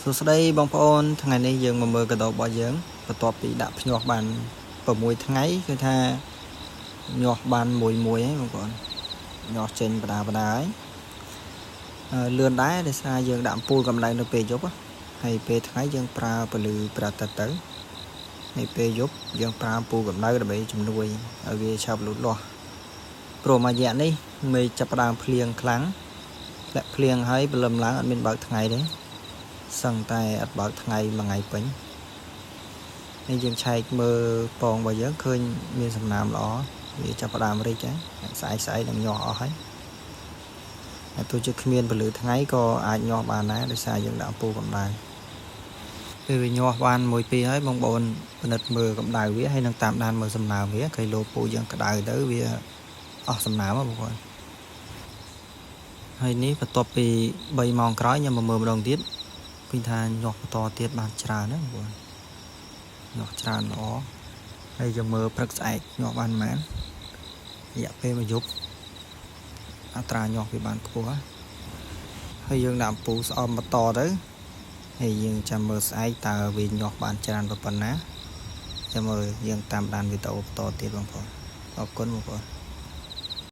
សួស្តីបងប្អូនថ្ងៃនេះយើងមកមើលកដោរបស់យើងបន្ទាប់ពីដាក់ភ្ញាស់បាន6ថ្ងៃគឺថាញាស់បានមួយហើយបងប្អូនញាស់ចេញបដាហើយលឿនដែរដោយសារយើងដាក់ពូលកម្ដៅនៅពេលយប់ហើយពេលថ្ងៃយើងប្រើពលឺប្រតិទៅហើយពេលយប់យើងប្រើពូលកម្ដៅដើម្បីជំនួយឲ្យវាឆាប់លូតលាស់ព្រោះមួយរយៈនេះមេឃចាប់ផ្ដើមភ្លៀងខ្លាំងលាក់ភ្លៀងហើយព្រលឹមឡើងអត់មានបើកថ្ងៃទេសឹងតែអត់បើកថ្ងៃមួយថ្ងៃពេញហើយយើងឆែកមើលពងរបស់យើងឃើញមានសំណាមល្អវាចាប់ផ្ដើមរីកហើយស្អែកនឹងញាស់អស់ហើយទោះជាគ្មានពលឺថ្ងៃក៏អាចញាស់បានដែរដោយសារយើងដាក់ពូកម្ដៅពេលវាញាស់បាន1 2ហើយបងប្អូនពិនិត្យមើលកម្ដៅវាហើយនឹងតាមដានមើលសំណើមវាឃើញលោពូយើងក្ដៅទៅវាអស់សំណើមបងប្អូនហើយនេះបន្ទាប់ពី3ម៉ោងក្រោយខ្ញុំមកមើលម្ដងទៀតឃើញថាញាស់បន្តទៀតបានច្រើនណាបងប្អូនញាស់ច្រើនល្អហើយយើងមើលព្រឹកស្អែកញាស់បានប៉ុន្មានរយៈពេលមួយយប់អត្រាញាស់វាបានខ្ពស់ហើយយើងដាក់ពូស្អំបន្តទៅហើយយើងចាំមើលស្អែកតើវាញាស់បានច្រើនប៉ុណ្ណាចាំមើលយើងតាមដានវីដេអូបន្តទៀតបងប្អូនអរគុណបងប្អូន